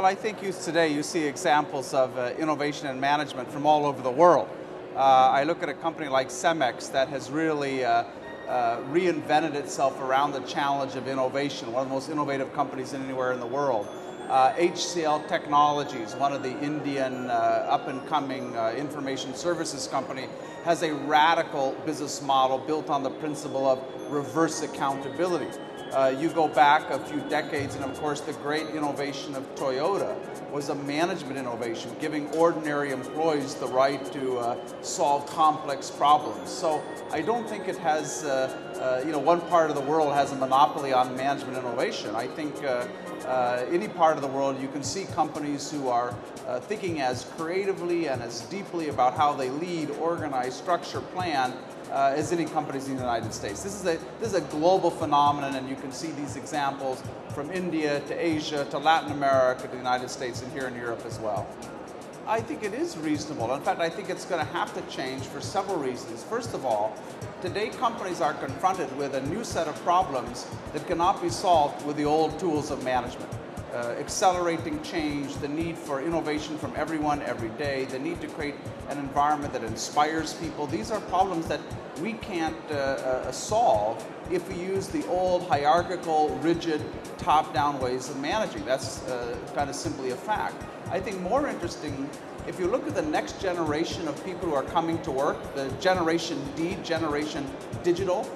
I think today you see examples of innovation and management from all over the world. I look at a company like Cemex that has really reinvented itself around the challenge of innovation, one of the most innovative companies anywhere in the world. HCL Technologies, one of the Indian up-and-coming information services company, has a radical business model built on the principle of reverse accountability. You go back a few decades, and of course the great innovation of Toyota was a management innovation, giving ordinary employees the right to solve complex problems. So I don't think it has, one part of the world has a monopoly on management innovation. I think any part of the world you can see companies who are thinking as creatively and as deeply about how they lead, organize, structure, plan, as any companies in the United States. This is a global phenomenon, and you can see these examples from India to Asia to Latin America to the United States and here in Europe as well. I think it is reasonable. In fact, I think it's going to have to change for several reasons. First of all, today companies are confronted with a new set of problems that cannot be solved with the old tools of management. Accelerating change, the need for innovation from everyone every day, the need to create an environment that inspires people. These are problems that we can't solve if we use the old hierarchical, rigid, top-down ways of managing. That's kind of simply a fact. I think more interesting, if you look at the next generation of people who are coming to work, the Generation D, Generation Digital,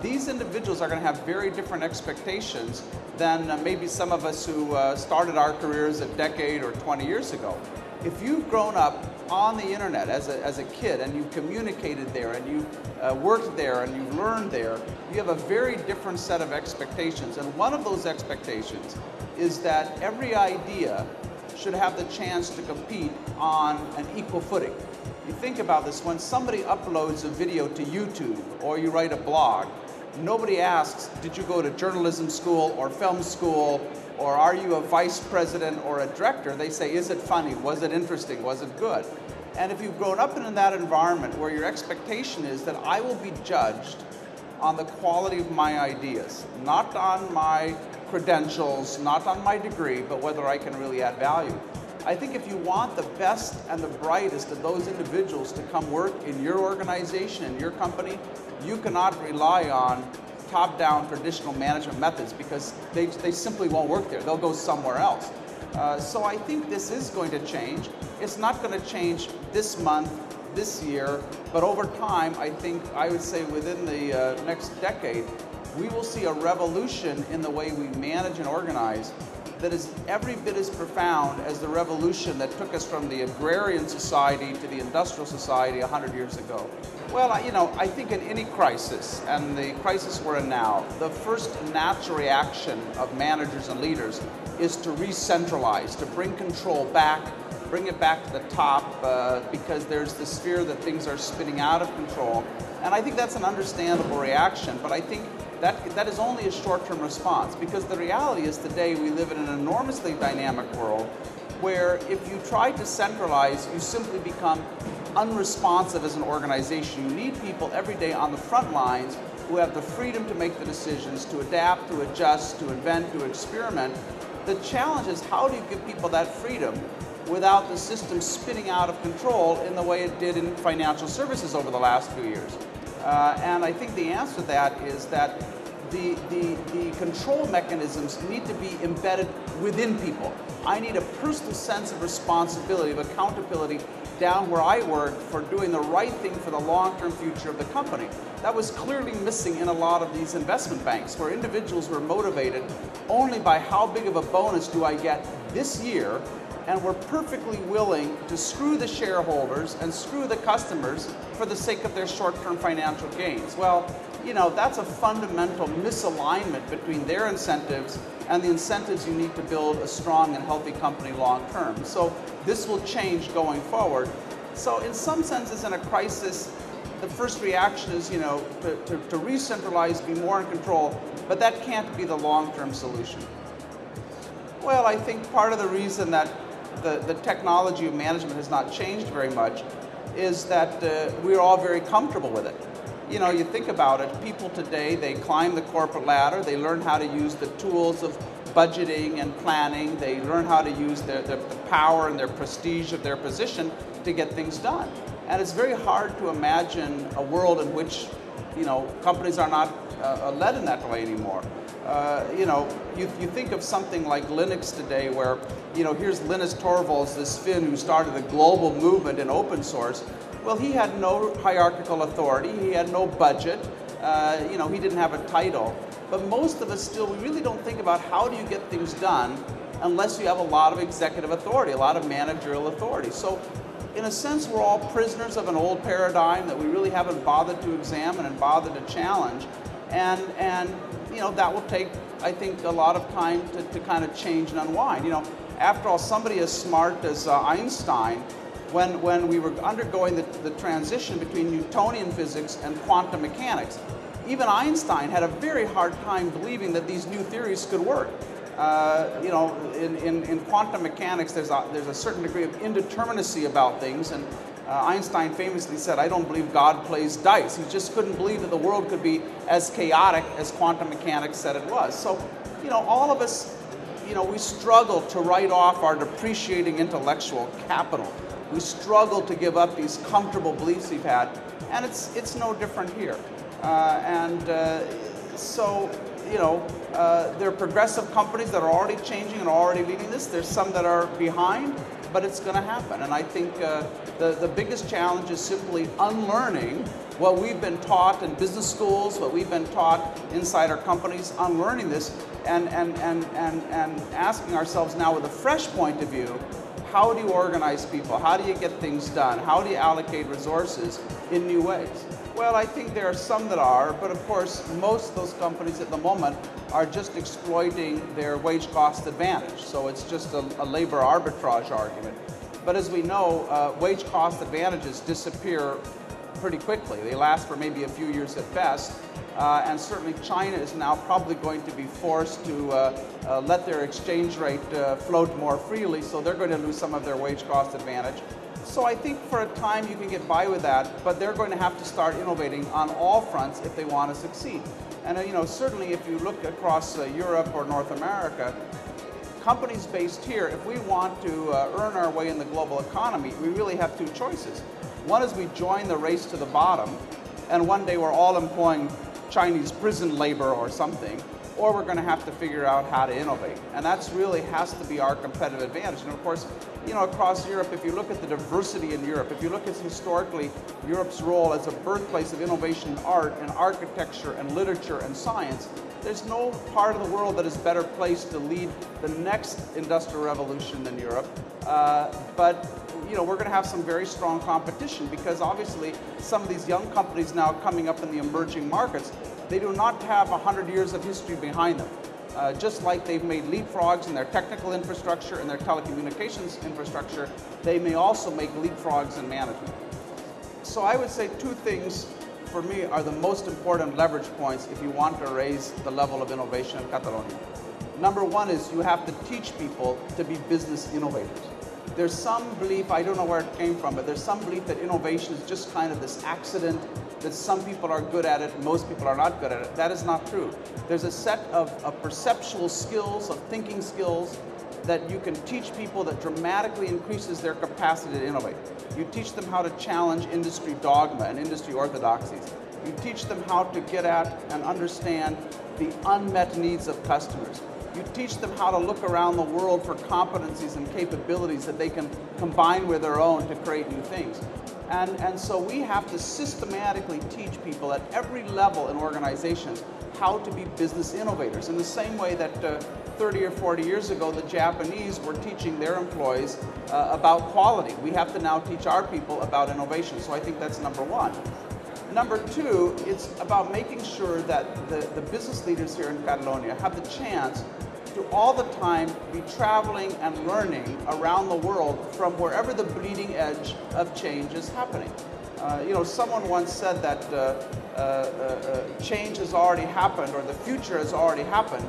these individuals are going to have very different expectations than maybe some of us who started our careers a decade or 20 years ago. If you've grown up on the internet as a kid and you communicated there and you worked there and you learned there, you have a very different set of expectations. And one of those expectations is that every idea should have the chance to compete on an equal footing. You think about this, when somebody uploads a video to YouTube or you write a blog, nobody asks, did you go to journalism school or film school, or are you a vice president or a director? They say, is it funny? Was it interesting? Was it good? And if you've grown up in that environment where your expectation is that I will be judged on the quality of my ideas, not on my credentials, not on my degree, but whether I can really add value. I think if you want the best and the brightest of those individuals to come work in your organization, in your company, you cannot rely on top-down traditional management methods because they simply won't work there. They'll go somewhere else. So I think this is going to change. It's not going to change this month, this year, but over time, I would say within the next decade, we will see a revolution in the way we manage and organize that is every bit as profound as the revolution that took us from the agrarian society to the industrial society 100 years ago. Well, I think in any crisis, and the crisis we're in now, the first natural reaction of managers and leaders is to re-centralize, to bring control back, bring it back to the top, because there's this fear that things are spinning out of control. And I think that's an understandable reaction, but I think that is only a short-term response, because the reality is today we live in an enormously dynamic world where if you try to centralize, you simply become unresponsive as an organization. You need people every day on the front lines who have the freedom to make the decisions, to adapt, to adjust, to invent, to experiment. The challenge is, how do you give people that freedom without the system spinning out of control in the way it did in financial services over the last few years? And I think the answer to that is that the control mechanisms need to be embedded within people. I need a personal sense of responsibility, of accountability down where I work for doing the right thing for the long-term future of the company. That was clearly missing in a lot of these investment banks, where individuals were motivated only by how big of a bonus do I get this year, and were perfectly willing to screw the shareholders and screw the customers for the sake of their short-term financial gains. Well, that's a fundamental misalignment between their incentives and the incentives you need to build a strong and healthy company long-term. So this will change going forward. So in some senses, in a crisis, the first reaction is, to re-centralize, be more in control, but that can't be the long-term solution. Well, I think part of the reason that the technology of management has not changed very much is that we're all very comfortable with it. You think about it, people today, they climb the corporate ladder, they learn how to use the tools of budgeting and planning. They learn how to use the power and their prestige of their position to get things done. And it's very hard to imagine a world in which, companies are not led in that way anymore. You think of something like Linux today where, here's Linus Torvalds, this Finn who started a global movement in open source. Well, he had no hierarchical authority, he had no budget, he didn't have a title. But most of us still, we really don't think about how do you get things done unless you have a lot of executive authority, a lot of managerial authority. So in a sense, we're all prisoners of an old paradigm that we really haven't bothered to examine and bothered to challenge. And that will take, I think, a lot of time to kind of change and unwind. After all, somebody as smart as Einstein, when we were undergoing the transition between Newtonian physics and quantum mechanics, even Einstein had a very hard time believing that these new theories could work. In quantum mechanics, there's a certain degree of indeterminacy about things, and Einstein famously said, "I don't believe God plays dice." He just couldn't believe that the world could be as chaotic as quantum mechanics said it was. So, all of us, we struggle to write off our depreciating intellectual capital. We struggle to give up these comfortable beliefs we've had, and it's no different here. There are progressive companies that are already changing and already leading this. There's some that are behind, but it's going to happen. And I think the biggest challenge is simply unlearning what we've been taught in business schools, what we've been taught inside our companies, unlearning this and asking ourselves now with a fresh point of view, how do you organize people? How do you get things done? How do you allocate resources in new ways? Well, I think there are some that are, but of course, most of those companies at the moment are just exploiting their wage cost advantage. So it's just a labor arbitrage argument. But as we know, wage cost advantages disappear pretty quickly. They last for maybe a few years at best. And certainly China is now probably going to be forced to let their exchange rate float more freely, so they're going to lose some of their wage cost advantage. So I think for a time you can get by with that, but they're going to have to start innovating on all fronts if they want to succeed. And certainly if you look across Europe or North America, companies based here, if we want to earn our way in the global economy, we really have two choices. One is we join the race to the bottom, and one day we're all employing Chinese prison labor or something, or we're going to have to figure out how to innovate. And that's really has to be our competitive advantage. And of course, across Europe, if you look at the diversity in Europe, if you look at historically Europe's role as a birthplace of innovation in art and architecture and literature and science, there's no part of the world that is better placed to lead the next industrial revolution than Europe. But we're going to have some very strong competition because obviously some of these young companies now coming up in the emerging markets, they do not have 100 years of history behind them. Just like they've made leapfrogs in their technical infrastructure and their telecommunications infrastructure, they may also make leapfrogs in management. So I would say two things for me are the most important leverage points if you want to raise the level of innovation in Catalonia. Number one is you have to teach people to be business innovators. There's some belief, I don't know where it came from, but there's some belief that innovation is just kind of this accident, that some people are good at it, most people are not good at it. That is not true. There's a set of perceptual skills, of thinking skills, that you can teach people that dramatically increases their capacity to innovate. You teach them how to challenge industry dogma and industry orthodoxies. You teach them how to get at and understand the unmet needs of customers. You teach them how to look around the world for competencies and capabilities that they can combine with their own to create new things. And so we have to systematically teach people at every level in organizations how to be business innovators. In the same way that 30 or 40 years ago, the Japanese were teaching their employees about quality. We have to now teach our people about innovation. So I think that's number one. Number two, it's about making sure that the business leaders here in Catalonia have the chance to all the time be traveling and learning around the world from wherever the bleeding edge of change is happening. Someone once said that change has already happened, or the future has already happened.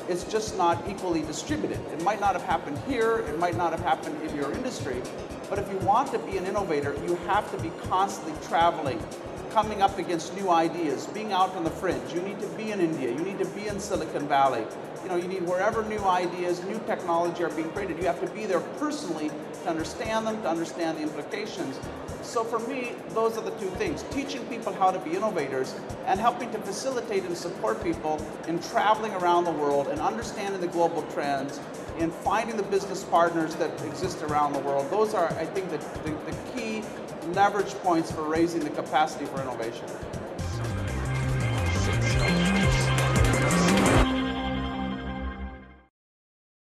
It's just not equally distributed. It might not have happened here, it might not have happened in your industry, but if you want to be an innovator, you have to be constantly traveling coming up against new ideas, being out on the fringe. You need to be in India, you need to be in Silicon Valley. You need wherever new ideas, new technology are being created, you have to be there personally to understand them, to understand the implications. So for me, those are the two things, teaching people how to be innovators and helping to facilitate and support people in traveling around the world and understanding the global trends, in finding the business partners that exist around the world. Those are, I think, the key leverage points for raising the capacity for innovation.